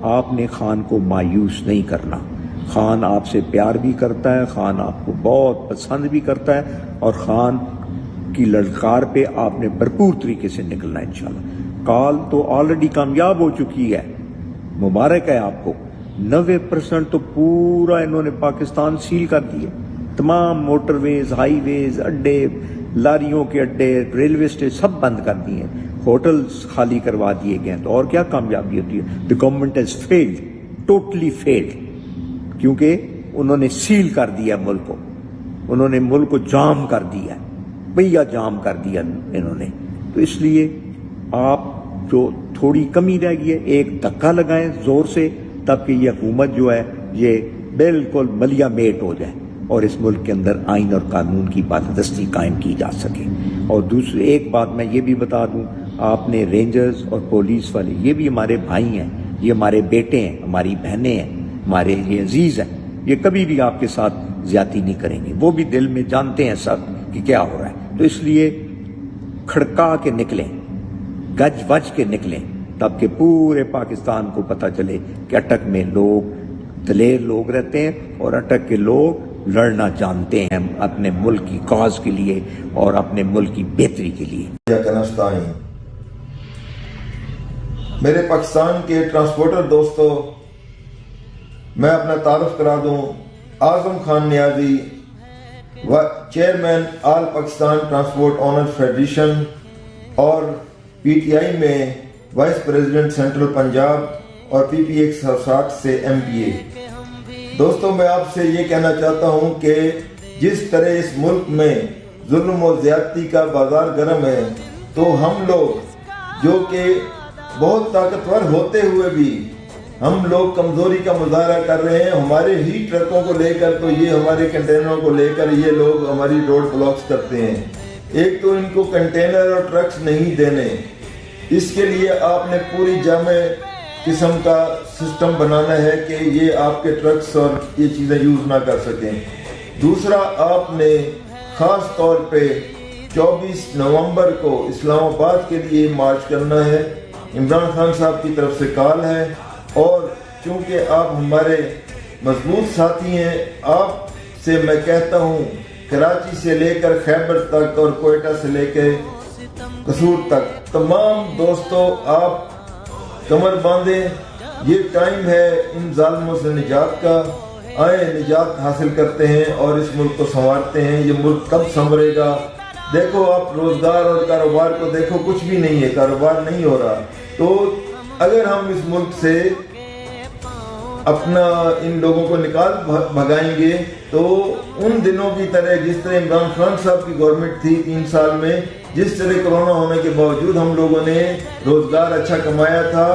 آپ نے خان کو مایوس نہیں کرنا. خان آپ سے پیار بھی کرتا ہے, خان آپ کو بہت پسند بھی کرتا ہے, اور خان کی للکار پہ آپ نے بھرپور طریقے سے نکلنا ہے انشاءاللہ. کال تو آلریڈی کامیاب ہو چکی ہے, مبارک ہے آپ کو. 90% تو پورا انہوں نے پاکستان سیل کر دیا. تمام موٹر ویز, ہائی ویز, اڈے, لاریوں کے اڈے, ریلوے اسٹیشن سب بند کر دیے, ہوٹلز خالی کروا دیے گئے. تو اور کیا کامیابی ہوتی ہے؟ The government has failed, totally field, کیونکہ انہوں نے سیل کر دیا ملک کو, انہوں نے ملک کو جام کر دیا, بھیا جام کر دیا انہوں نے. تو اس لیے آپ جو تھوڑی کمی رہ گئی ہے, ایک دھکا لگائیں زور سے, تاکہ یہ حکومت جو ہے یہ بالکل ملیا میٹ ہو جائے اور اس ملک کے اندر آئین اور قانون کی بالادستی قائم کی جا سکے. اور دوسری ایک بات میں یہ بھی بتا دوں, آپ نے رینجرز اور پولیس والے, یہ بھی ہمارے بھائی ہیں, یہ ہمارے بیٹے ہیں, ہماری بہنیں ہیں, ہمارے یہ عزیز ہیں. یہ کبھی بھی آپ کے ساتھ زیادتی نہیں کریں گے. وہ بھی دل میں جانتے ہیں سب کہ کیا ہو رہا ہے. تو اس لیے کھڑکا کے نکلیں, گج وج کے نکلیں, تب کہ پورے پاکستان کو پتہ چلے کہ اٹک میں لوگ, دلیر لوگ رہتے ہیں, اور اٹک کے لوگ لڑنا جانتے ہیں اپنے ملک کی کاز کے لیے اور اپنے ملک کی بہتری کے لیے. میرے پاکستان کے ٹرانسپورٹر دوستو, میں اپنا تعارف کرا دوں. اعظم خان نیازی, چیئرمین آل پاکستان ٹرانسپورٹ اونرز فیڈریشن اور پی ٹی آئی میں وائس پریزیڈنٹ سینٹرل پنجاب اور پی پی 160 سے ایم پی اے. دوستو, میں آپ سے یہ کہنا چاہتا ہوں کہ جس طرح اس ملک میں ظلم و زیادتی کا بازار گرم ہے, تو ہم لوگ جو کہ بہت طاقتور ہوتے ہوئے بھی ہم لوگ کمزوری کا مظاہرہ کر رہے ہیں. ہمارے ہی ٹرکوں کو لے کر, تو یہ ہمارے کنٹینروں کو لے کر یہ لوگ ہماری روڈ بلاکس کرتے ہیں. ایک تو ان کو کنٹینر اور ٹرکس نہیں دینے, اس کے لیے آپ نے پوری جامع قسم کا سسٹم بنانا ہے کہ یہ آپ کے ٹرکس اور یہ چیزیں یوز نہ کر سکیں. دوسرا, آپ نے خاص طور پہ 24 نومبر کو اسلام آباد کے لیے مارچ کرنا ہے. عمران خان صاحب کی طرف سے کال ہے, اور چونکہ آپ ہمارے مضبوط ساتھی ہیں, آپ سے میں کہتا ہوں کراچی سے لے کر خیبر تک اور کوئٹہ سے لے کے قصور تک تمام دوستوں آپ کمر باندھیں. یہ ٹائم ہے ان ظالموں سے نجات کا. آئیں نجات حاصل کرتے ہیں اور اس ملک کو سنوارتے ہیں. یہ ملک کب سنورے گا؟ دیکھو آپ روزگار اور کاروبار کو دیکھو, کچھ بھی نہیں ہے, کاروبار نہیں ہو رہا. تو اگر ہم اس ملک سے اپنا ان لوگوں کو نکال بھگائیں گے, تو ان دنوں کی طرح جس طرح عمران خان صاحب کی گورنمنٹ تھی 3 سال میں, جس طرح کرونا ہونے کے باوجود ہم لوگوں نے روزگار اچھا کمایا تھا,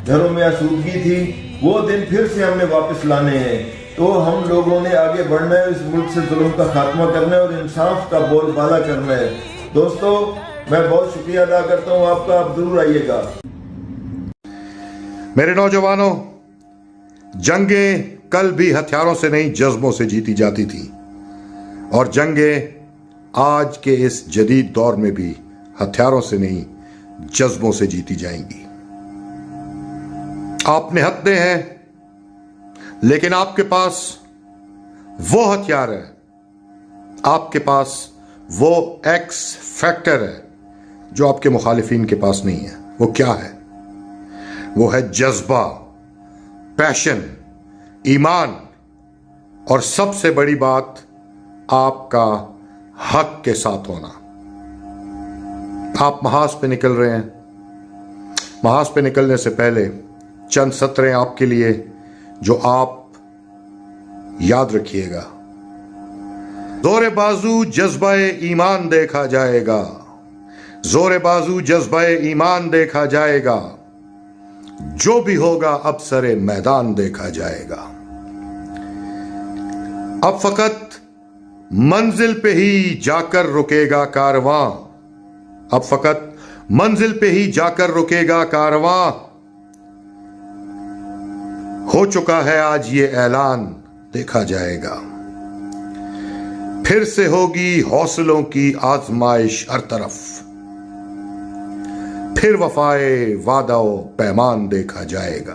گھروں میں آسودگی تھی, وہ دن پھر سے ہم نے واپس لانے ہیں. تو ہم لوگوں نے آگے بڑھنا ہے, اس ملک سے ظلم کا خاتمہ کرنا ہے اور انصاف کا بول بالا کرنا ہے. دوستو, میں بہت شکریہ ادا کرتا ہوں آپ کا, آپ ضرور آئیے گا. میرے نوجوانوں, جنگیں کل بھی ہتھیاروں سے نہیں جذبوں سے جیتی جاتی تھی, اور جنگیں آج کے اس جدید دور میں بھی ہتھیاروں سے نہیں جذبوں سے جیتی جائیں گی. آپ نہتے ہیں, لیکن آپ کے پاس وہ ہتھیار ہے, آپ کے پاس وہ ایکس فیکٹر ہے جو آپ کے مخالفین کے پاس نہیں ہے. وہ کیا ہے؟ وہ ہے جذبہ, پیشن, ایمان, اور سب سے بڑی بات آپ کا حق کے ساتھ ہونا. آپ محاذ پہ نکل رہے ہیں. محاذ پہ نکلنے سے پہلے چند سطریں آپ کے لیے جو آپ یاد رکھیے گا. زور بازو جذبہ ایمان دیکھا جائے گا, زور بازو جذبہ ایمان دیکھا جائے گا, جو بھی ہوگا اب سرے میدان دیکھا جائے گا. اب فقط منزل پہ ہی جا کر رکے گا کارواں, اب فقط منزل پہ ہی جا کر رکے گا کارواں. ہو چکا ہے آج یہ اعلان دیکھا جائے گا. پھر سے ہوگی حوصلوں کی آزمائش ہر طرف, پھر وفائے وعدہ و پیمان دیکھا جائے گا.